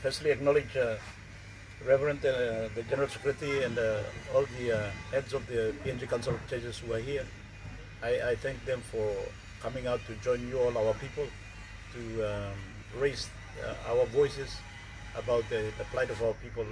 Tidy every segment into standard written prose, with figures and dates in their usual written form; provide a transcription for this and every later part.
firstly acknowledge Reverend, the General Secretary, and all the heads of the PNG Council of Churches who are here. I thank them for coming out to join you all, our people, to raise our voices about the plight of our people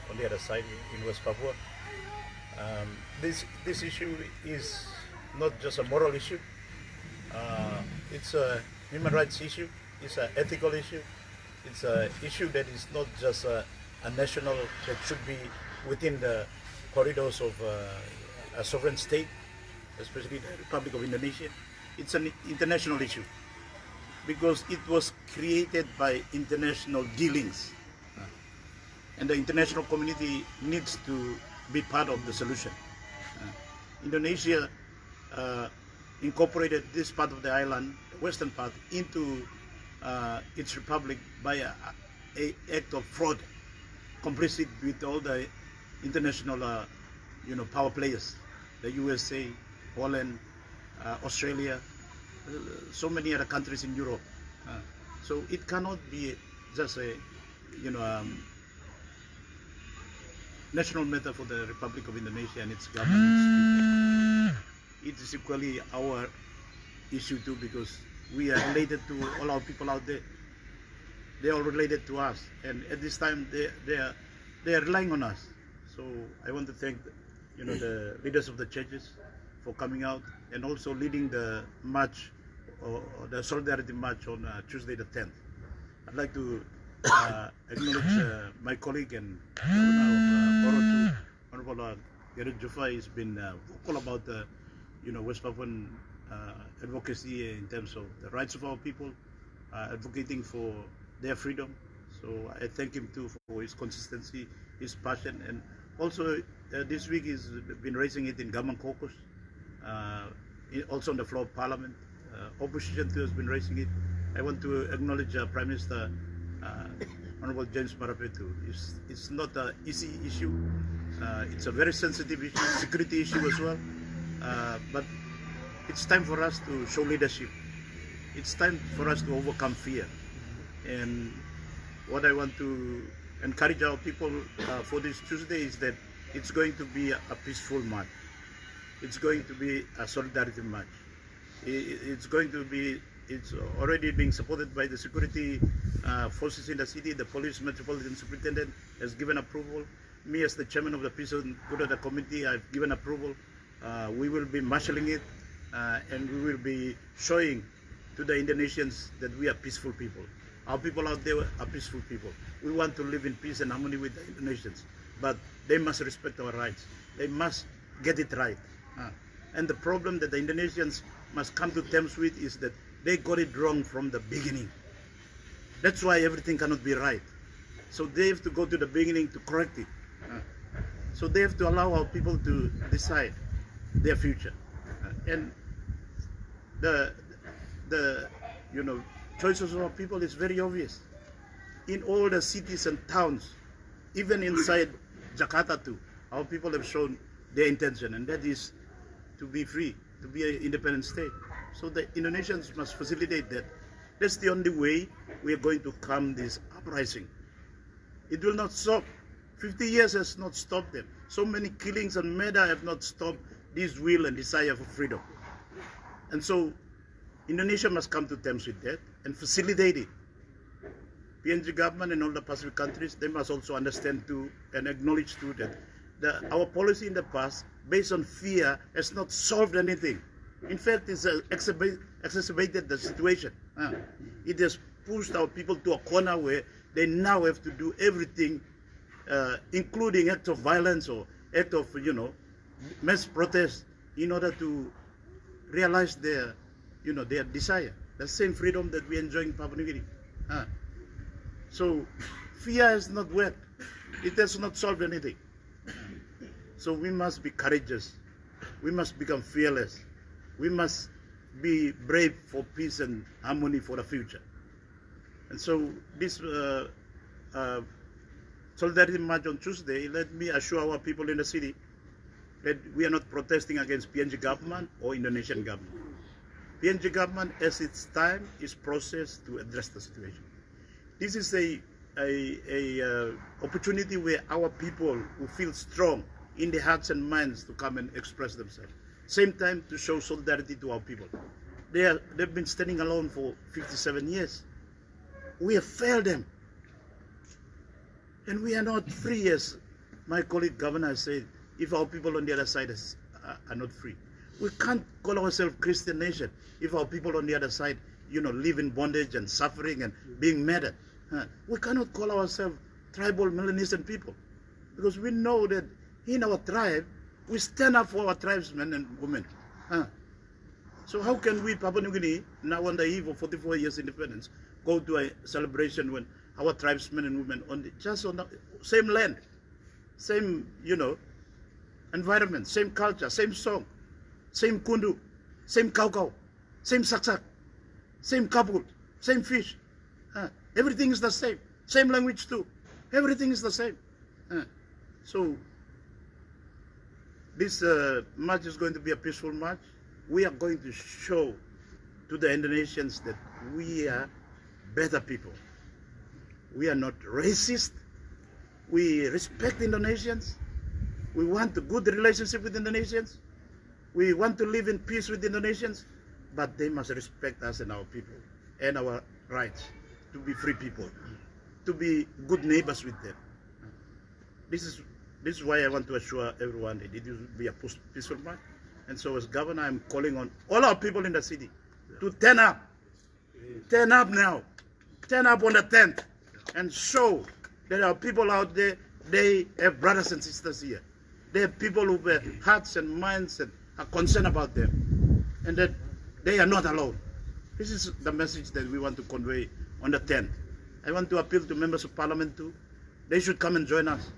on the other side in West Papua. This issue is not just a moral issue. It's a human rights issue. It's an ethical issue. It's an issue that is not just a national, that should be within the corridors of a sovereign state, especially the Republic of Indonesia. It's an international issue because it was created by international dealings. And the international community needs to be part of the solution. Indonesia incorporated this part of the island, the western part, into its republic by an act of fraud, complicit with all the international power players, the USA, Holland, Australia, so many other countries in Europe. So it cannot be just a national matter for the Republic of Indonesia and its government. It is equally our issue too, because we are related to all our people out there. They are related to us, and at this time they are relying on us. So I want to thank the leaders of the churches for coming out and also leading the march, or the solidarity march on Tuesday the 10th. I'd like to acknowledge my colleague and governor of Honorable Gerrit Jufai has been vocal about West Papuan advocacy in terms of the rights of our people, advocating for their freedom. So I thank him too for his consistency, his passion, and also this week he's been raising it in Government Caucus, also on the floor of Parliament. Opposition too has been raising it. I want to acknowledge Prime Minister Honorable James Marapetu. It's not an easy issue. It's a very sensitive issue, security issue as well. But it's time for us to show leadership. It's time for us to overcome fear. And what I want to encourage our people for this Tuesday is that it's going to be a peaceful march. It's going to be a solidarity march. It's already being supported by the security forces in the city. The police metropolitan superintendent has given approval. Me as the chairman of the Peace and Good Order Committee, I've given approval. We will be marshalling it, and we will be showing to the Indonesians that we are peaceful people. Our people out there are peaceful people. We want to live in peace and harmony with the Indonesians, but they must respect our rights. They must get it right. And the problem that the Indonesians must come to terms with is that they got it wrong from the beginning. That's why everything cannot be right. So they have to go to the beginning to correct it. So they have to allow our people to decide their future. And the choices of our people is very obvious. In all the cities and towns, even inside Jakarta too, our people have shown their intention, and that is to be free, to be an independent state. So the Indonesians must facilitate that. That's the only way we are going to calm this uprising. It will not stop. 50 years has not stopped them. So many killings and murder have not stopped this will and desire for freedom. And so Indonesia must come to terms with that and facilitate it. PNG government and all the Pacific countries, they must also understand too and acknowledge too that our policy in the past, based on fear, has not solved anything. In fact, it's exacerbated the situation. It has pushed our people to a corner where they now have to do everything, including acts of violence or act of, mass protest, in order to realize their desire, the same freedom that we enjoy in Papua New Guinea. So fear has not worked. It has not solved anything. So we must be courageous. We must become fearless. We must be brave for peace and harmony for the future. And so this solidarity march on Tuesday, let me assure our people in the city that we are not protesting against PNG government or Indonesian government. PNG government, as its time, is processed to address the situation. This is a opportunity where our people who feel strong in their hearts and minds to come and express themselves. Same time to show solidarity to our people. They've been standing alone for 57 years. We have failed them. And we are not free, as my colleague governor said, if our people on the other side are not free. We can't call ourselves Christian nation if our people on the other side, live in bondage and suffering and being murdered. We cannot call ourselves tribal Melanesian people, because we know that in our tribe, we stand up for our tribesmen and women. So how can we, Papua New Guinea, now on the eve of 44 years independence, go to a celebration when our tribesmen and women just on the same land, same, environment, same culture, same song, same kundu, same kaukau, same saksak, same kapul, same fish. Everything is the same language too. Everything is the same. So this march is going to be a peaceful march. We are going to show to the Indonesians that we are better people. We are not racist. We respect Indonesians. We want a good relationship with Indonesians. We want to live in peace with Indonesians, but they must respect us and our people and our rights to be free people, to be good neighbors with them. This is why I want to assure everyone that it will be a peaceful march. And so as governor, I'm calling on all our people in the city to turn up. Turn up now. Turn up on the 10th and show that our people out there, they have brothers and sisters here. They have people who have hearts and minds and are concerned about them, and that they are not alone. This is the message that we want to convey on the 10th. I want to appeal to members of parliament too. They should come and join us.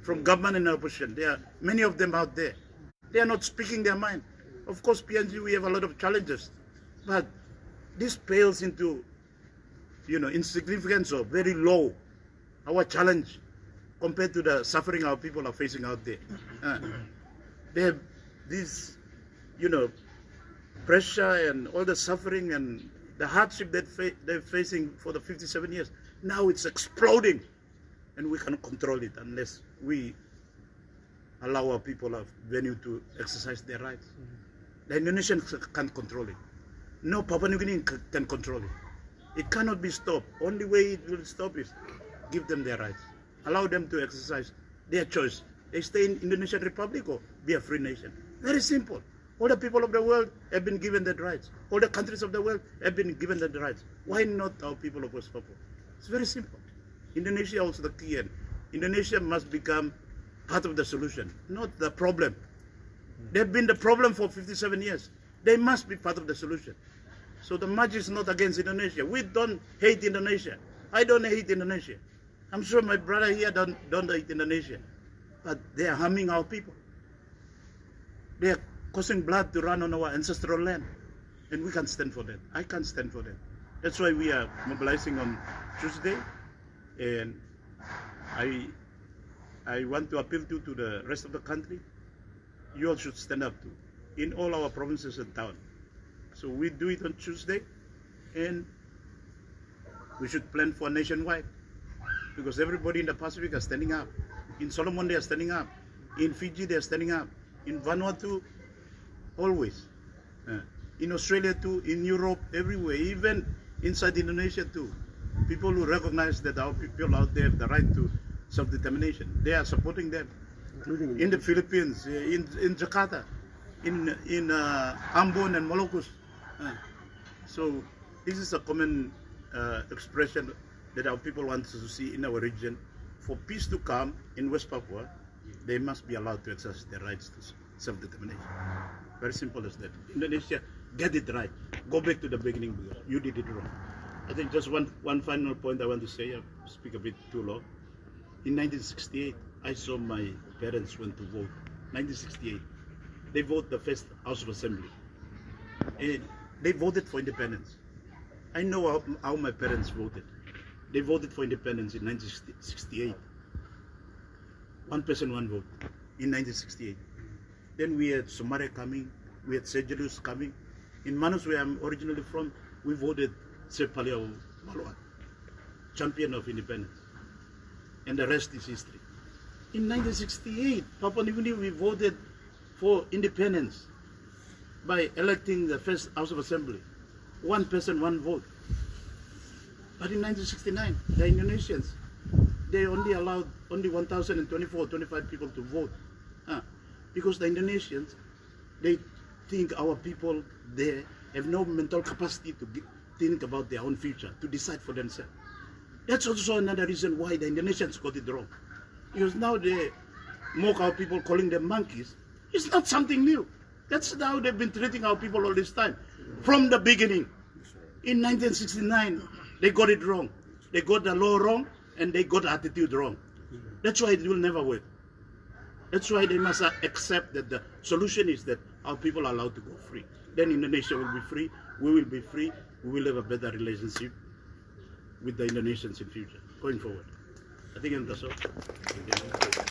From government and opposition, there are many of them out there. They are not speaking their mind. Of course, PNG, we have a lot of challenges, but this pales into, insignificance or very low, our challenge compared to the suffering our people are facing out there. They have this, pressure and all the suffering and the hardship that they're facing for the 57 years. Now it's exploding, and we cannot control it unless we allow our people a venue to exercise their rights. The Indonesians can't control it. No Papua New Guinea can control it. It cannot be stopped. Only way it will stop is give them their rights. Allow them to exercise their choice. They stay in Indonesian Republic or be a free nation. Very simple. All the people of the world have been given that rights. All the countries of the world have been given that rights. Why not our people of West Papua? It's very simple. Indonesia also the key, and Indonesia must become part of the solution, not the problem. They've been the problem for 57 years. They must be part of the solution. So the march is not against Indonesia. We don't hate Indonesia. I don't hate Indonesia. I'm sure my brother here don't hate Indonesia. But they are harming our people. They are causing blood to run on our ancestral land. And we can't stand for that. I can't stand for that. That's why we are mobilizing on Tuesday. And I want to appeal to the rest of the country. You all should stand up too, in all our provinces and towns. So we do it on Tuesday, and we should plan for nationwide, because everybody in the Pacific are standing up. In Solomon they are standing up. In Fiji they are standing up. In Vanuatu, always. In Australia too, in Europe, everywhere, even inside Indonesia too. People who recognize that our people out there have the right to self-determination, they are supporting them. Including in the Philippines, in Jakarta, in Ambon and Molucas. So this is a common expression that our people want to see in our region. For peace to come in West Papua, they must be allowed to exercise their rights to self-determination. Very simple as that. Indonesia, get it right. Go back to the beginning, because you did it wrong. I think just one final point I want to say. I speak a bit too long. In 1968, I saw my parents went to vote. 1968, they voted the first House of Assembly. And they voted for independence. I know how my parents voted. They voted for independence in 1968. One person, one vote in 1968. Then we had Somare coming, we had Sejelus coming. In Manus, where I'm originally from, we voted Sir Paliao Malua, champion of independence. and the rest is history. In 1968, Papua New Guinea, we voted for independence by electing the first House of Assembly. One person, one vote. But in 1969, the Indonesians, they only allowed only 1,024, 25 people to vote. Because the Indonesians, they think our people there have no mental capacity to think about their own future, to decide for themselves. That's also another reason why the Indonesians got it wrong. Because now they mock our people, calling them monkeys. It's not something new. That's how they've been treating our people all this time. From the beginning. In 1969, they got it wrong. They got the law wrong, and they got the attitude wrong. That's why it will never work. That's why they must accept that the solution is that our people are allowed to go free. Then Indonesia will be free, we will be free, we will have a better relationship with the Indonesians in future, going forward. I think that's all.